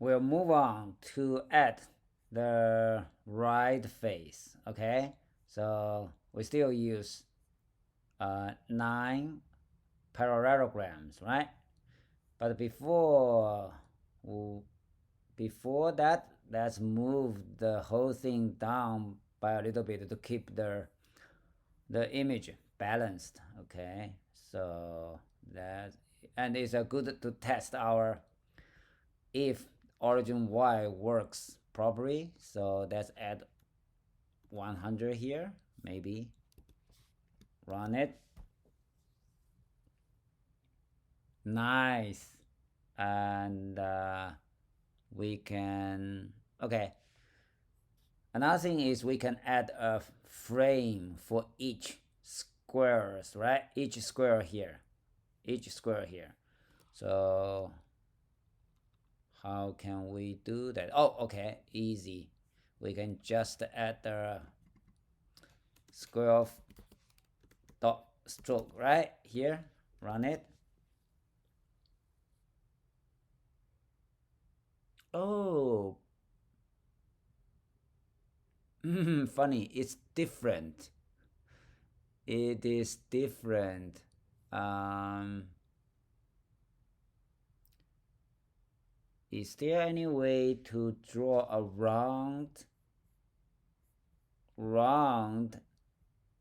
we'll move on to add the right face. Okay, so we still use 9 parallelograms, right? But before that, let's move the whole thing down by a little bit to keep the image balanced. Okay, so that, and it's a good to test our if origin Y works properly. So let's add 100 here, maybe run it. Nice. And we can, okay, another thing is we can add a frame for each squares, right? Each square here. So how can we do that? Oh, okay, easy. We can just add the square of dot stroke right here, run it. Oh, funny, it's different. It is different. Um, is there any way to draw a round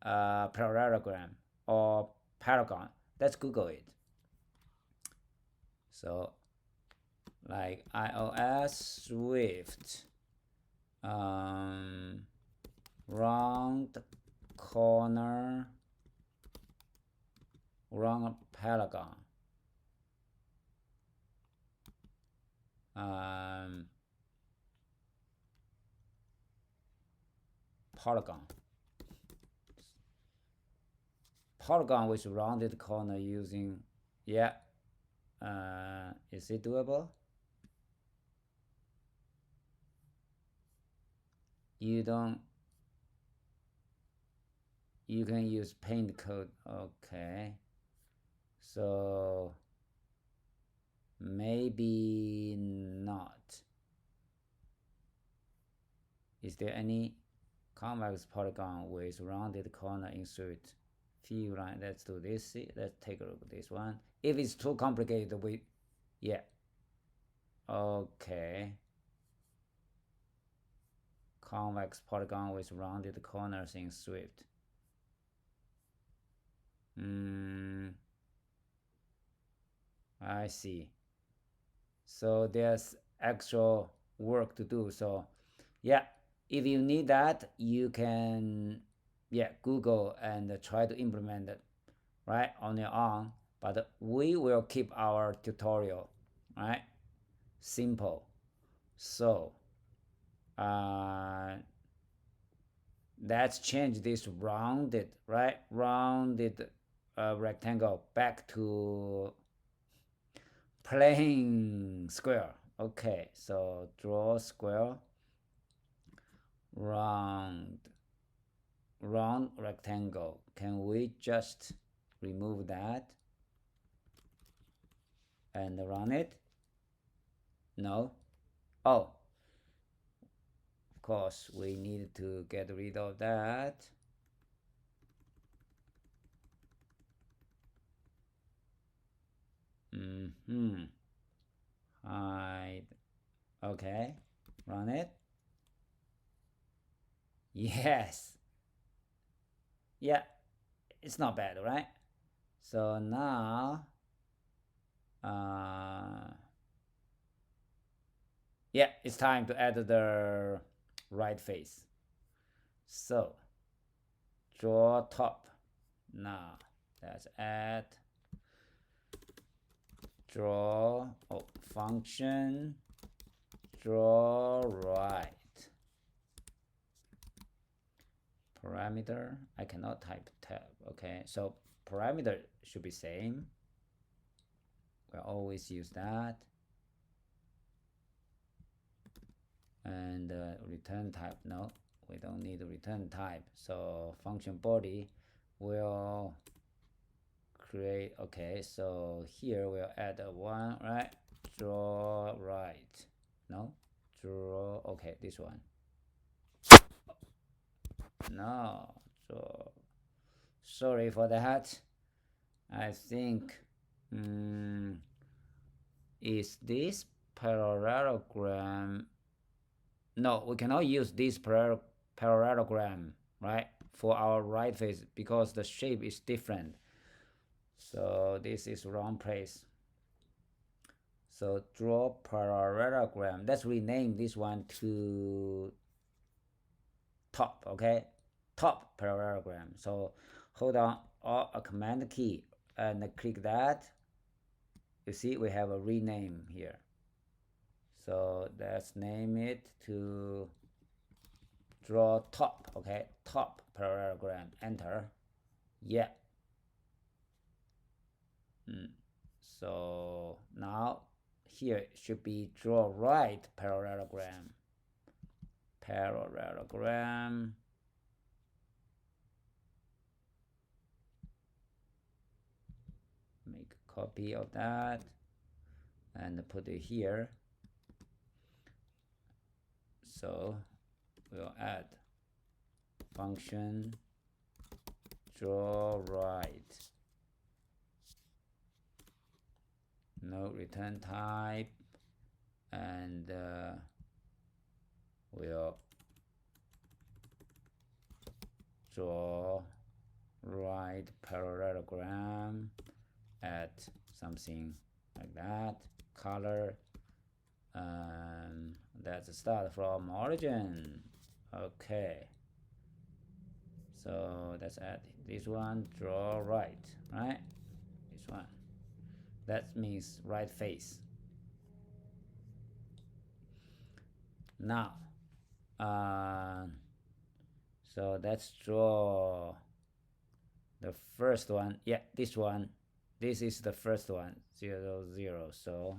parallelogram or paragon? Let's Google it. So, like iOS Swift, round corner, round paragon. Polygon. Polygon with rounded corner using, yeah. Is it doable? You don't. You can use paint code. Okay. So maybe not. Is there any convex polygon with rounded corner insert few line? Let's do this. Let's take a look at this one. If it's too complicated, we, yeah. Okay. Convex polygon with rounded corners in Swift. I see. So there's actual work to do. So yeah, if you need that, you can, yeah, Google and try to implement it right on your own. But we will keep our tutorial right simple. So let's change this rounded rectangle back to plain square. Okay, so draw square, round rectangle. Can we just remove that and run it? No. Oh, of course we need to get rid of that. Hide. Okay, run it. Yes. Yeah, it's not bad, right? So now, yeah, it's time to add the right face. So draw top. Now let's add draw function draw right. Parameter, I cannot type tab. Okay, so parameter should be same. We'll always use that. And return type, no, we don't need a return type. So function body will create, okay, so here we'll add a one, right? Draw right. No, draw. Okay, this one. No, draw. Sorry for that. I think is this parallelogram. No, we cannot use this parallelogram, right, for our right face because the shape is different. So this is wrong place. So draw parallelogram. Let's rename this one to top, okay? Top parallelogram. So hold on, a command key and click that. You see we have a rename here. So let's name it to draw top, okay? Top parallelogram. Enter. Yeah. So now here should be draw right parallelogram. Parallelogram. Make a copy of that and put it here. So we'll add function draw right. No return type, and we'll draw right parallelogram at something like that. Color, and that's start from origin. Okay. So let's add this one, draw right, right? This one. That means right face. Now, so let's draw the first one. Yeah, this one. This is the first one, 0, 0. So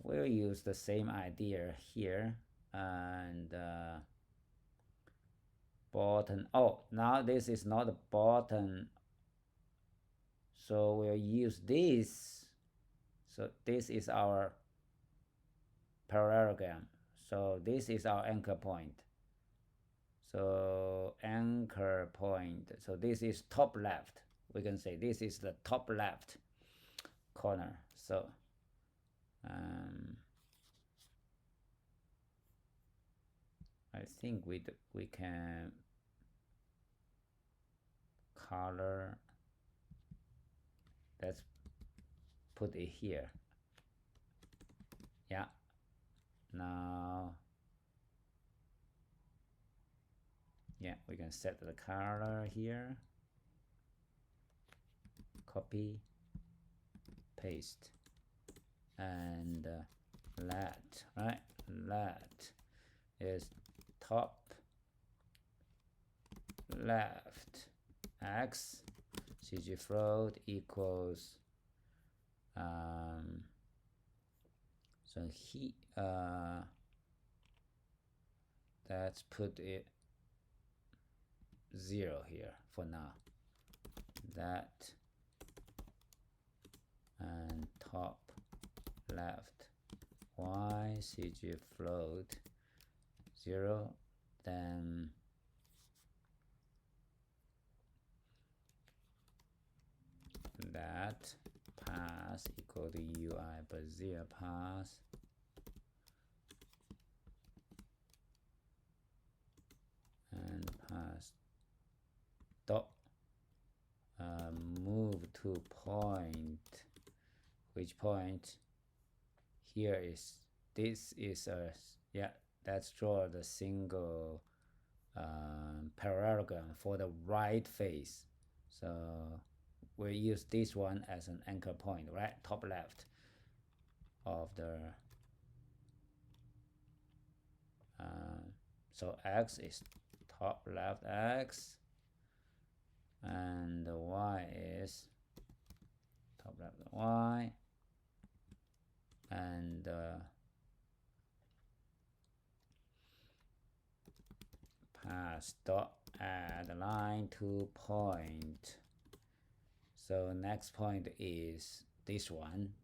we'll use the same idea here. And bottom. Oh, now this is not a bottom. So we'll use this. So this is our parallelogram. So this is our anchor point. So anchor point. So this is top left. We can say this is the top left corner. So I think we can color. Let's put it here. Yeah. Now, yeah, we can set the color here. Copy, paste, and let, right? Let is top left x CG float equals so he let's put it 0 here for now. That and top left y CG float 0, then that pass equal to UI Bezier pass and pass dot move to point. Which point? Here is this is a yeah. Let's draw the single parallelogram for the right face. So we use this one as an anchor point, right? Top left of the so x is top left x, and the y is top left y, and pass dot add line to point. So next point is this one.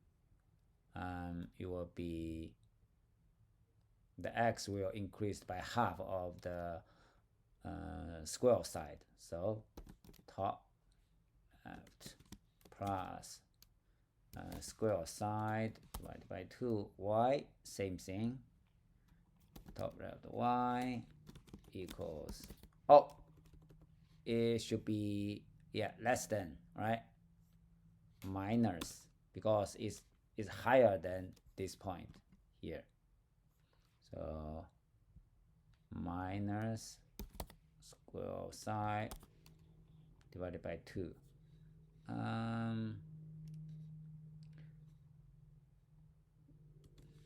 It will be the x will increase by half of the square side. So top left plus square side divided by 2y, same thing. Top left y equals, oh, it should be, yeah, less than, right? Minus, because it's higher than this point here. So minus square side divided by 2.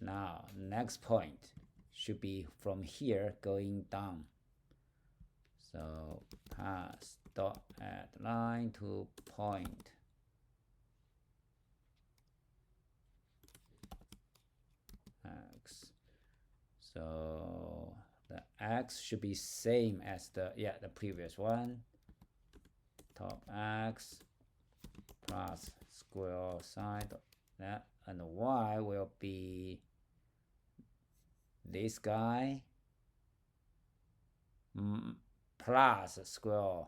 Now next point should be from here going down. So pass dot add line to point x. So the x should be same as the previous one. Top x plus square side of that, and y will be this guy plus square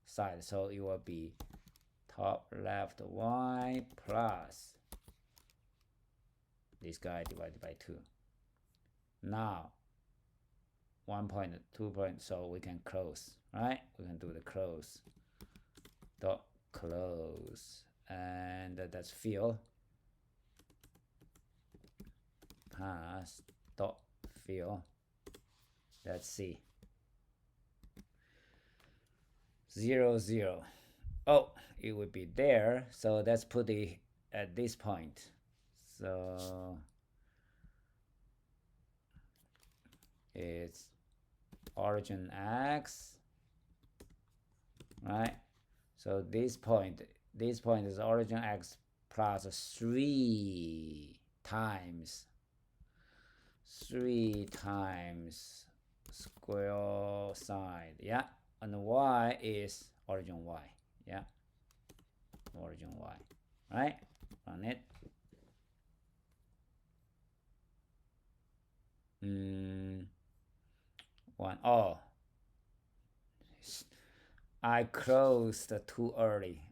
side, so it will be top left y plus this guy divided by 2. Now 1 point, 2 point, so we can close, right? We can do the close dot close, and that's fill pass dot fill. Let's see. 0 0. Oh, it would be there, so let's put it at this point. So it's origin x, right? So this point is origin x plus 3 times square side, yeah, and y is origin y, yeah, origin y, right? Run it. Oh, I closed too early.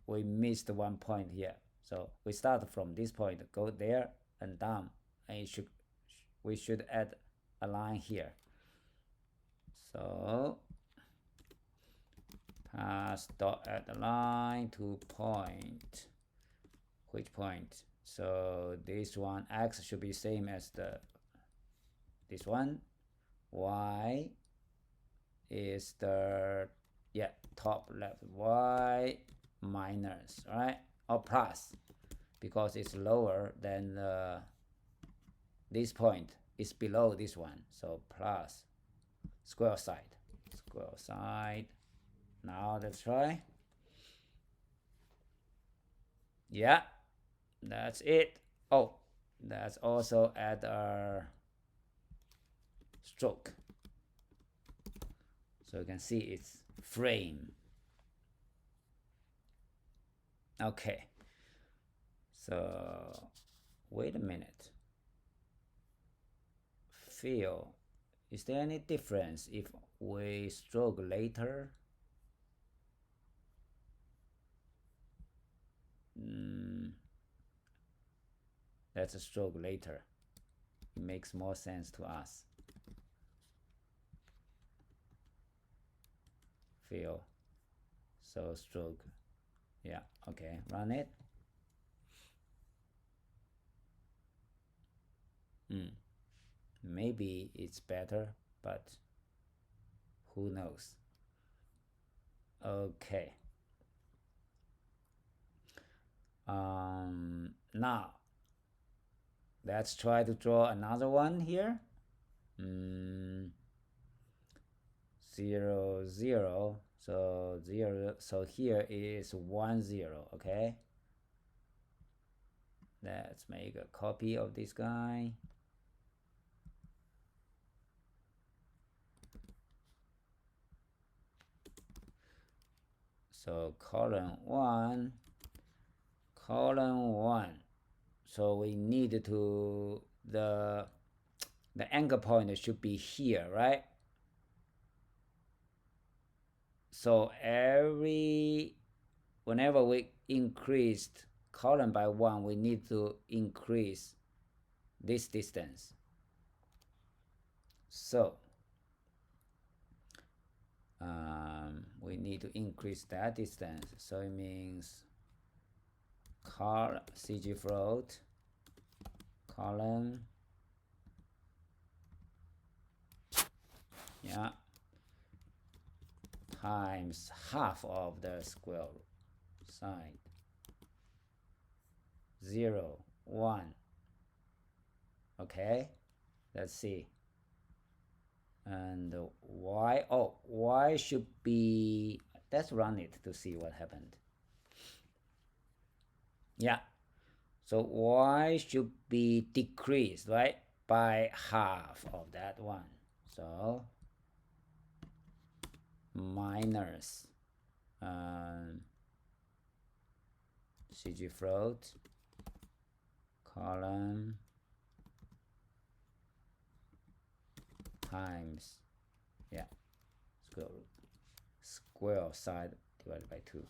We missed 1 point here. So we start from this point, go there and down, and we should add a line here. So pass dot add a line to point. Which point? So this one, x should be same as this one. Y is the top left y minus, right? Or plus, because it's lower than this point is below this one, so plus square side. Now let's try. Yeah, that's it. Oh, let's also add our stroke, so you can see it's frame. Okay, so wait a minute. Fill, is there any difference if we stroke later? Let's stroke later. It makes more sense to us. Fill, so stroke, yeah, okay, run it. Maybe it's better, but who knows? Okay. Now let's try to draw another one here. 0 0, so 0, so here is 1 0. Okay, let's make a copy of this guy. So column 1, so we need to the anchor point should be here, right? So whenever we increased column by 1, we need to increase this distance. So we need to increase that distance. So it means CG float column, yeah, times half of the square side. 0, 1. Okay, let's see. And y should be, let's run it to see what happened. Yeah, so y should be decreased, right, by half of that one. So minus CG float column times, yeah, square side divided by 2.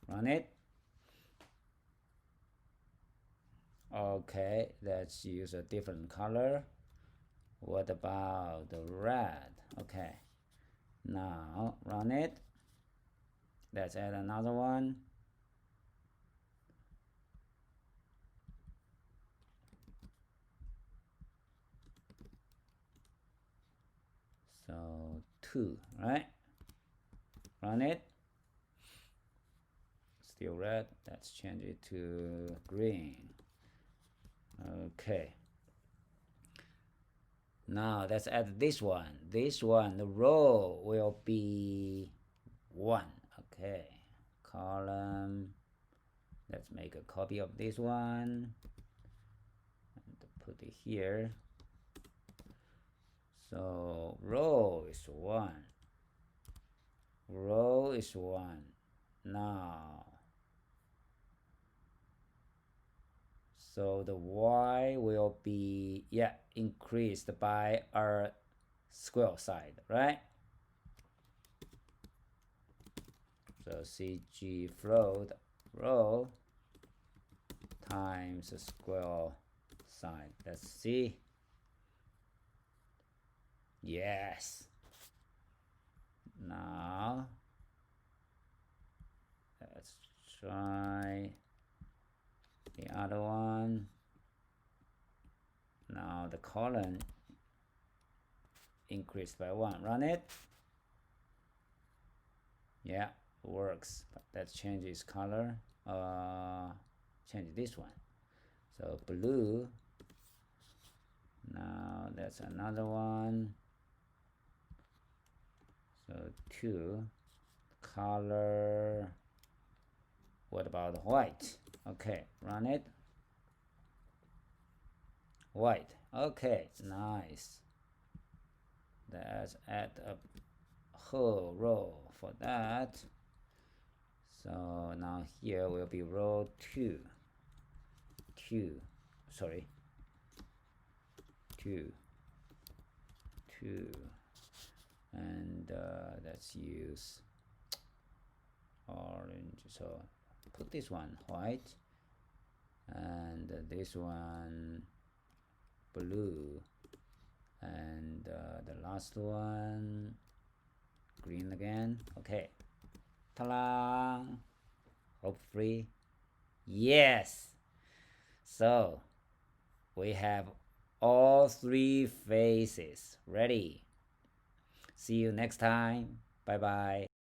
Run it. Okay, let's use a different color. What about the red? Okay, now run it. Let's add another one. So 2, right? Run it. Still red. Let's change it to green. Okay. Now let's add this one. This one, the row will be 1. Okay. Column. Let's make a copy of this one and put it here. So row is 1. Row is 1. Now, so the y will be, yeah, increased by our square side, right? So CG float row times the square side. Let's see. Yes. Now let's try the other one. Now the column increased by 1. Run it. Yeah, works. But let's change its color. Change this one. So blue. Now that's another one. So 2. Color. What about white? Okay, run it. White. Okay, nice. Let's add a whole row for that. So now here will be row 2. 2. And let's use orange. So put this one white and this one blue, and the last one green again. Okay, ta-da! Hopefully, yes. So we have all 3 faces ready. See you next time. Bye bye.